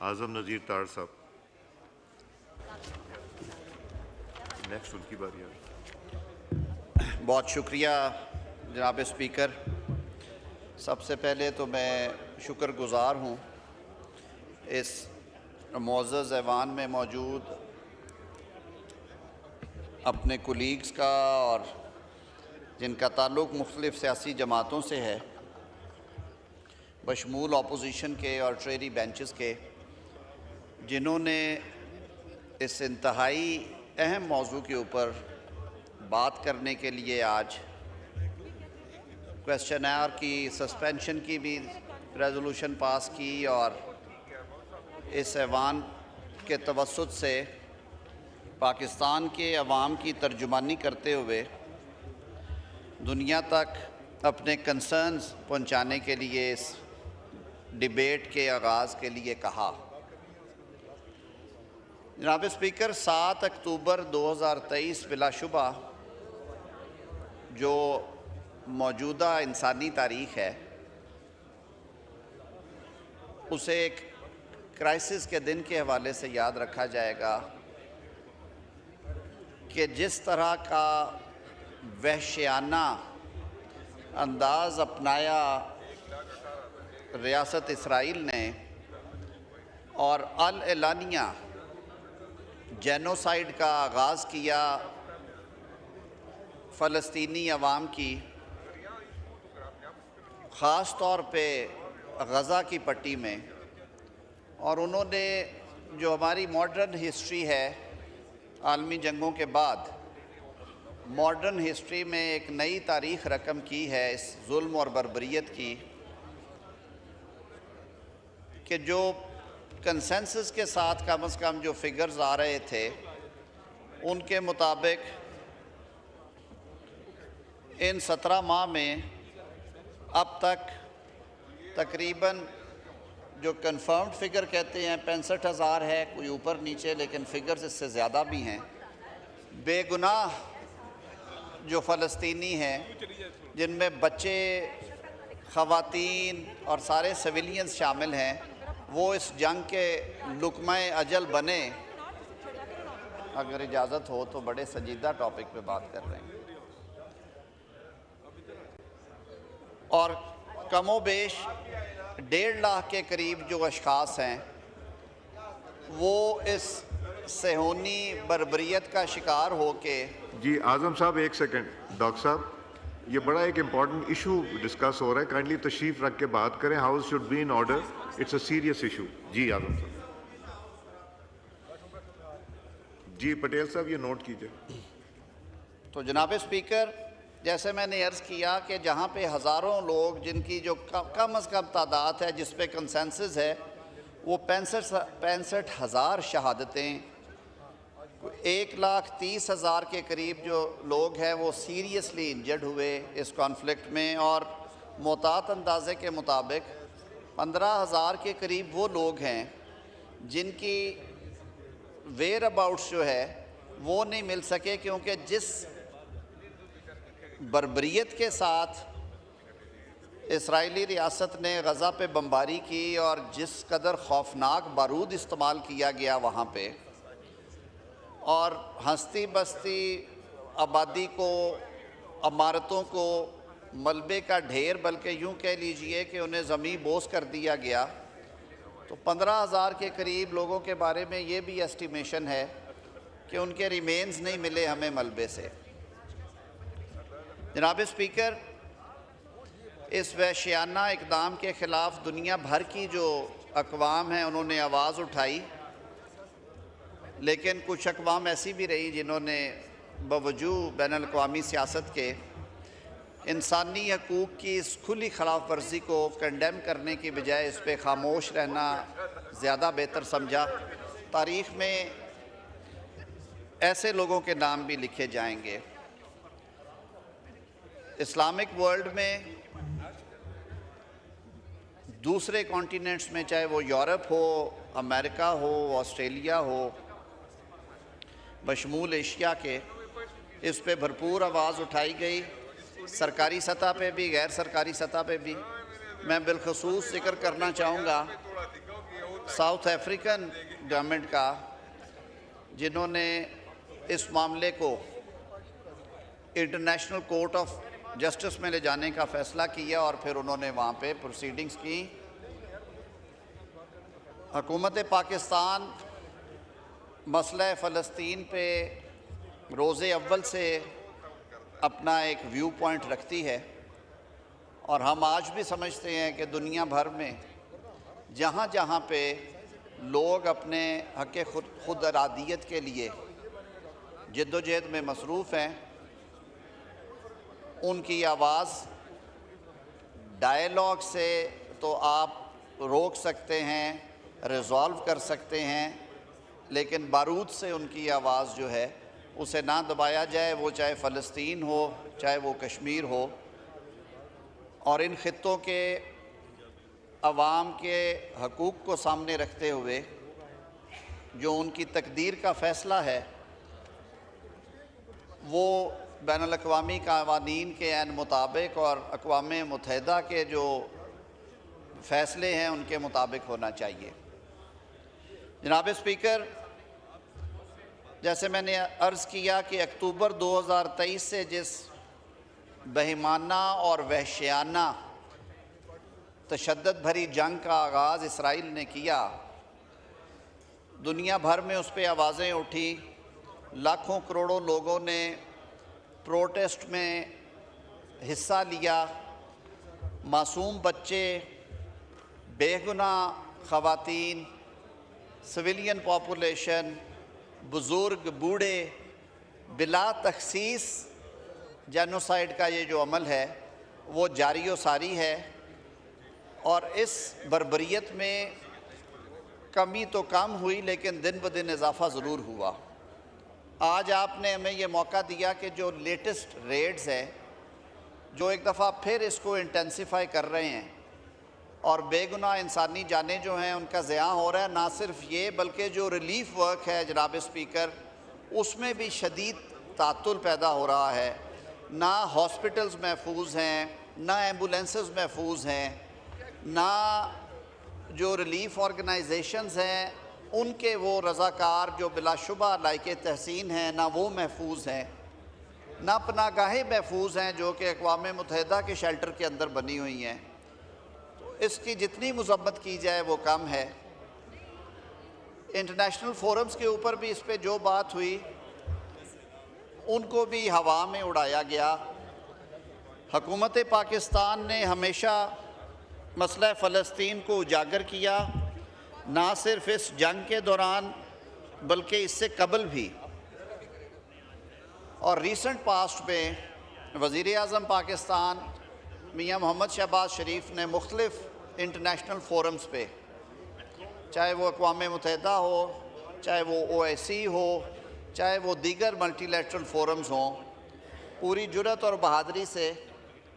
اعظم نذیر طاہر صاحب، نیکسٹ ان کی باری ہے۔ بہت شکریہ جناب اسپیکر۔ سب سے پہلے تو میں شکر گزار ہوں اس معزز ایوان میں موجود اپنے کولیگز کا اور جن کا تعلق مختلف سیاسی جماعتوں سے ہے، بشمول اپوزیشن کے اور ٹریری بینچز کے، جنہوں نے اس انتہائی اہم موضوع کے اوپر بات کرنے کے لیے آج کویسچن آور کی سسپینشن کی بھی ریزولوشن پاس کی اور اس ایوان کے توسط سے پاکستان کے عوام کی ترجمانی کرتے ہوئے دنیا تک اپنے کنسرنز پہنچانے کے لیے اس ڈیبیٹ کے آغاز کے لیے کہا۔ جناب اسپیکر، 7 اکتوبر 2023 بلا شبہ جو موجودہ انسانی تاریخ ہے، اسے ایک کرائسس کے دن کے حوالے سے یاد رکھا جائے گا کہ جس طرح کا وحشیانہ انداز اپنایا ریاست اسرائیل نے اور اعلانیہ جینوسائیڈ کا آغاز کیا فلسطینی عوام کی، خاص طور پہ غزہ کی پٹی میں، اور انہوں نے جو ہماری ماڈرن ہسٹری ہے عالمی جنگوں کے بعد، ماڈرن ہسٹری میں ایک نئی تاریخ رقم کی ہے اس ظلم اور بربریت کی، کہ جو کنسنسس کے ساتھ کم از کم جو فگرز آ رہے تھے ان کے مطابق ان 17 ماہ میں اب تک تقریباً جو کنفرمڈ فگر کہتے ہیں 65,000 ہے، کوئی اوپر نیچے، لیکن فگرز اس سے زیادہ بھی ہیں، بے گناہ جو فلسطینی ہیں، جن میں بچے، خواتین اور سارے سویلینز شامل ہیں، وہ اس جنگ کے لقمہ اجل بنے۔ اگر اجازت ہو تو بڑے سنجیدہ ٹاپک پہ بات کر رہے ہیں، اور کم و بیش 1.5 لاکھ کے قریب جو اشخاص ہیں وہ اس صہیونی بربریت کا شکار ہو کے۔ جی اعظم صاحب ایک سیکنڈ، ڈاکٹر صاحب یہ بڑا ایک امپورٹنٹ ایشو ڈسکس ہو رہا ہے، کائنڈلی تشریف رکھ کے بات کریں، house should be in order, it's a serious issue. جی اعظم صاحب۔ جی پٹیل صاحب یہ نوٹ کیجئے۔ تو جناب اسپیکر، جیسے میں نے عرض کیا کہ جہاں پہ ہزاروں لوگ جن کی جو کم از کم تعداد ہے جس پہ کنسنسس ہے وہ 65,000 شہادتیں، 1,30,000 کے قریب جو لوگ ہیں وہ سیریسلی انجرڈ ہوئے اس کانفلکٹ میں، اور محتاط اندازے کے مطابق 15,000 کے قریب وہ لوگ ہیں جن کی ویئر اباؤٹس جو ہے وہ نہیں مل سکے، کیونکہ جس بربریت کے ساتھ اسرائیلی ریاست نے غزہ پہ بمباری کی اور جس قدر خوفناک بارود استعمال کیا گیا وہاں پہ، اور ہستی بستی آبادی کو، عمارتوں کو ملبے کا ڈھیر، بلکہ یوں کہہ لیجئے کہ انہیں زمیں بوس کر دیا گیا، تو 15,000 کے قریب لوگوں کے بارے میں یہ بھی ایسٹیمیشن ہے کہ ان کے ریمینز نہیں ملے ہمیں ملبے سے۔ جناب اسپیکر، اس وحشیانہ اقدام کے خلاف دنیا بھر کی جو اقوام ہیں انہوں نے آواز اٹھائی، لیکن کچھ اقوام ایسی بھی رہی جنہوں نے باوجود بین الاقوامی سیاست کے انسانی حقوق کی اس کھلی خلاف ورزی کو کنڈیم کرنے کی بجائے اس پہ خاموش رہنا زیادہ بہتر سمجھا۔ تاریخ میں ایسے لوگوں کے نام بھی لکھے جائیں گے۔ اسلامک ورلڈ میں دوسرے کانٹیننٹس میں، چاہے وہ یورپ ہو، امریکہ ہو، آسٹریلیا ہو، بشمول ایشیا کے، اس پہ بھرپور آواز اٹھائی گئی، سرکاری سطح پہ بھی، غیر سرکاری سطح پہ بھی۔ میں بالخصوص ذکر کرنا چاہوں گا ساؤتھ افریقن گورنمنٹ کا، جنہوں نے اس معاملے کو انٹرنیشنل کورٹ آف جسٹس میں لے جانے کا فیصلہ کیا اور پھر انہوں نے وہاں پہ پروسیڈنگز کی۔ حکومت پاکستان مسئلہ فلسطین پہ روز اول سے اپنا ایک ویو پوائنٹ رکھتی ہے، اور ہم آج بھی سمجھتے ہیں کہ دنیا بھر میں جہاں جہاں پہ لوگ اپنے حق خود ارادیت کے لیے جد و جہد میں مصروف ہیں، ان کی آواز ڈائیلاگ سے تو آپ روک سکتے ہیں، ریزالو کر سکتے ہیں، لیکن بارود سے ان کی آواز جو ہے اسے نہ دبایا جائے، وہ چاہے فلسطین ہو چاہے وہ کشمیر ہو۔ اور ان خطوں کے عوام کے حقوق کو سامنے رکھتے ہوئے جو ان کی تقدیر کا فیصلہ ہے، وہ بین الاقوامی قوانین کے عین مطابق اور اقوام متحدہ کے جو فیصلے ہیں ان کے مطابق ہونا چاہیے۔ جناب اسپیکر، جیسے میں نے عرض کیا کہ اکتوبر 2023 سے جس بہیمانہ اور وحشیانہ تشدد بھری جنگ کا آغاز اسرائیل نے کیا، دنیا بھر میں اس پہ آوازیں اٹھی، لاکھوں کروڑوں لوگوں نے پروٹیسٹ میں حصہ لیا، معصوم بچے، بے گناہ خواتین، سویلین پاپولیشن، بزرگ، بوڑھے، بلا تخصیص جینوسائیڈ کا یہ جو عمل ہے وہ جاری و ساری ہے، اور اس بربریت میں کمی تو کم ہوئی لیکن دن بدن اضافہ ضرور ہوا۔ آج آپ نے ہمیں یہ موقع دیا کہ جو لیٹسٹ ریڈز ہیں جو ایک دفعہ پھر اس کو انٹینسیفائی کر رہے ہیں اور بے گناہ انسانی جانیں جو ہیں ان کا ضیاع ہو رہا ہے، نہ صرف یہ بلکہ جو ریلیف ورک ہے جناب اسپیکر اس میں بھی شدید تعطل پیدا ہو رہا ہے، نہ ہاسپٹلز محفوظ ہیں، نہ ایمبولینسز محفوظ ہیں، نہ جو ریلیف آرگنائزیشنز ہیں ان کے وہ رضاکار جو بلا شبہ لائق تحسین ہیں نہ وہ محفوظ ہیں، نہ پناہ گاہیں محفوظ ہیں جو کہ اقوام متحدہ کے شیلٹر کے اندر بنی ہوئی ہیں۔ تو اس کی جتنی مذمت کی جائے وہ کم ہے۔ انٹرنیشنل فورمز کے اوپر بھی اس پہ جو بات ہوئی ان کو بھی ہوا میں اڑایا گیا۔ حکومت پاکستان نے ہمیشہ مسئلہ فلسطین کو اجاگر کیا، نہ صرف اس جنگ کے دوران بلکہ اس سے قبل بھی، اور ریسنٹ پاسٹ میں وزیر اعظم پاکستان میاں محمد شہباز شریف نے مختلف انٹرنیشنل فورمز پہ، چاہے وہ اقوام متحدہ ہو، چاہے وہ OIC ہو، چاہے وہ دیگر ملٹی لیٹرل فورمز ہوں، پوری جرأت اور بہادری سے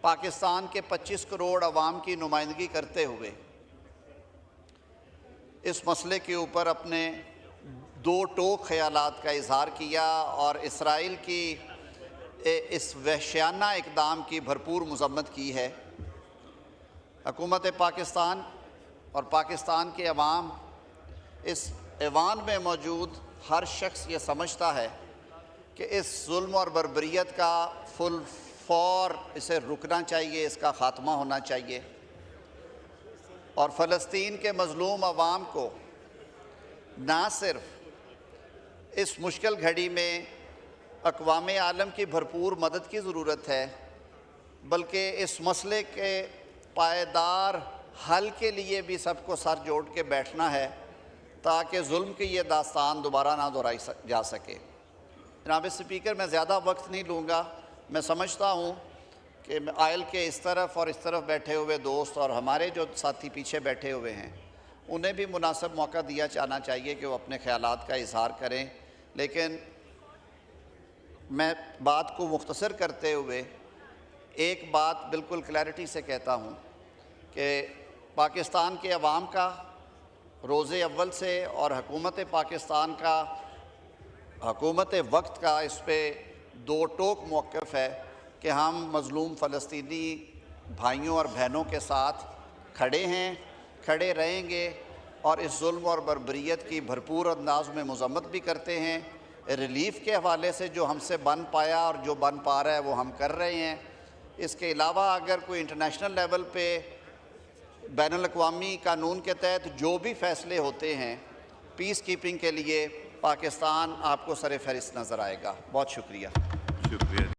پاکستان کے 25 کروڑ عوام کی نمائندگی کرتے ہوئے اس مسئلے کے اوپر اپنے دو ٹوک خیالات کا اظہار کیا اور اسرائیل کی اس وحشیانہ اقدام کی بھرپور مذمت کی ہے۔ حکومت پاکستان اور پاکستان کے عوام، اس ایوان میں موجود ہر شخص یہ سمجھتا ہے کہ اس ظلم اور بربریت کا فل فور اسے رکنا چاہیے، اس کا خاتمہ ہونا چاہیے، اور فلسطین کے مظلوم عوام کو نہ صرف اس مشکل گھڑی میں اقوام عالم کی بھرپور مدد کی ضرورت ہے بلکہ اس مسئلے کے پائیدار حل کے لیے بھی سب کو سر جوڑ کے بیٹھنا ہے تاکہ ظلم کی یہ داستان دوبارہ نہ دہرائی جا سکے۔ جناب اسپیکر، میں زیادہ وقت نہیں لوں گا۔ میں سمجھتا ہوں کہ آئل کے اس طرف اور اس طرف بیٹھے ہوئے دوست اور ہمارے جو ساتھی پیچھے بیٹھے ہوئے ہیں انہیں بھی مناسب موقع دیا جانا چاہیے کہ وہ اپنے خیالات کا اظہار کریں، لیکن میں بات کو مختصر کرتے ہوئے ایک بات بالکل کلیئرٹی سے کہتا ہوں کہ پاکستان کے عوام کا روز اول سے اور حکومت پاکستان کا حکومت وقت کا اس پہ دو ٹوک موقف ہے کہ ہم مظلوم فلسطینی بھائیوں اور بہنوں کے ساتھ کھڑے ہیں، کھڑے رہیں گے، اور اس ظلم اور بربریت کی بھرپور انداز میں مذمت بھی کرتے ہیں. ریلیف کے حوالے سے جو ہم سے بن پایا اور جو بن پا رہا ہے وہ ہم کر رہے ہیں. اس کے علاوہ اگر کوئی انٹرنیشنل لیول پہ بین الاقوامی قانون کے تحت جو بھی فیصلے ہوتے ہیں پیس کیپنگ کے لیے، پاکستان آپ کو سر فہرست نظر آئے گا. بہت شکریہ. شکریہ.